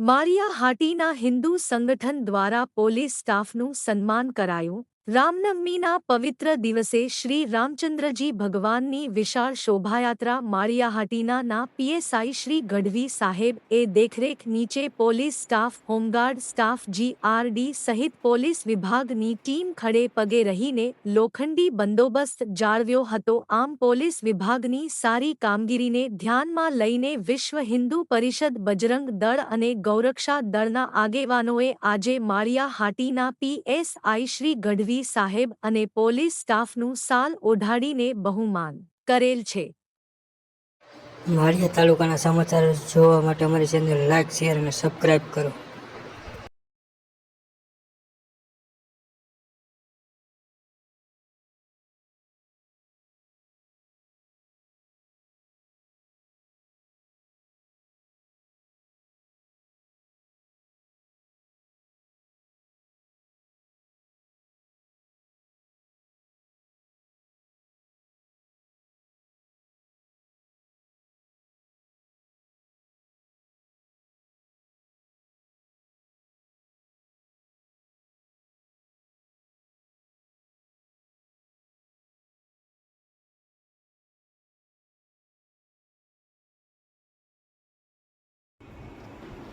માળિયા હાટીના હિન્દુ સંગઠન દ્વારા પોલીસ સ્ટાફનું સન્માન કરાયું. રામનવમીના પવિત્ર દિવસે શ્રી રામચંદ્રજી ભગવાનની વિશાળ શોભાયાત્રા માળિયાહાટીના પીએસઆઈ શ્રી ગઢવી સાહેબ એ દેખરેખ નીચે police staff, home guard staff, GRD સહિત પોલીસ વિભાગની ટીમ ખડે પગે રહીને લોખંડી બંદોબસ્ત જાળવ્યો હતો. આમ પોલીસ વિભાગની સારી કામગીરીને ધ્યાનમાં લઈને વિશ્વ હિન્દુ પરિષદ, બજરંગ દળ અને ગૌરક્ષા દળના આગેવાનોએ આજે માળિયાહાટીના પીએસઆઈ શ્રી ગઢવી સાહેબ અને પોલીસ સ્ટાફનું શાલ ઓઢાડીને બહુમાન કરેલ છે. માળિયા તાલુકાના સમાચાર જોવા માટે અમારી ચેનલ લાઈક, શેર અને સબસ્ક્રાઇબ કરો.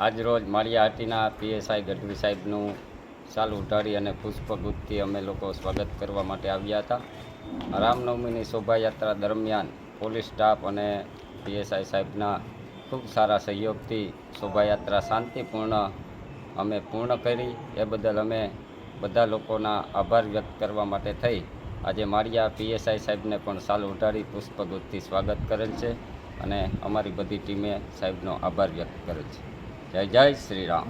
આજરોજ માળિયાહાટીના પીએસઆઈ ગઢવી સાહેબનું શાલ ઉઢાડી અને પુષ્પગુચ્છથી અમે લોકો સ્વાગત કરવા માટે આવ્યા હતા. રામનવમીની શોભાયાત્રા દરમિયાન પોલીસ સ્ટાફ અને પીએસઆઈ સાહેબના ખૂબ સારા સહયોગથી શોભાયાત્રા શાંતિપૂર્ણ અમે પૂર્ણ કરી. એ બદલ અમે બધા લોકોના આભાર વ્યક્ત કરવા માટે થઈ આજે માળિયા પીએસઆઈ સાહેબને પણ શાલ ઉઢાડી પુષ્પગુચ્છથી સ્વાગત કરેલ છે અને અમારી બધી ટીમે સાહેબનો આભાર વ્યક્ત કરેલ છે. જય જય શ્રી રામ.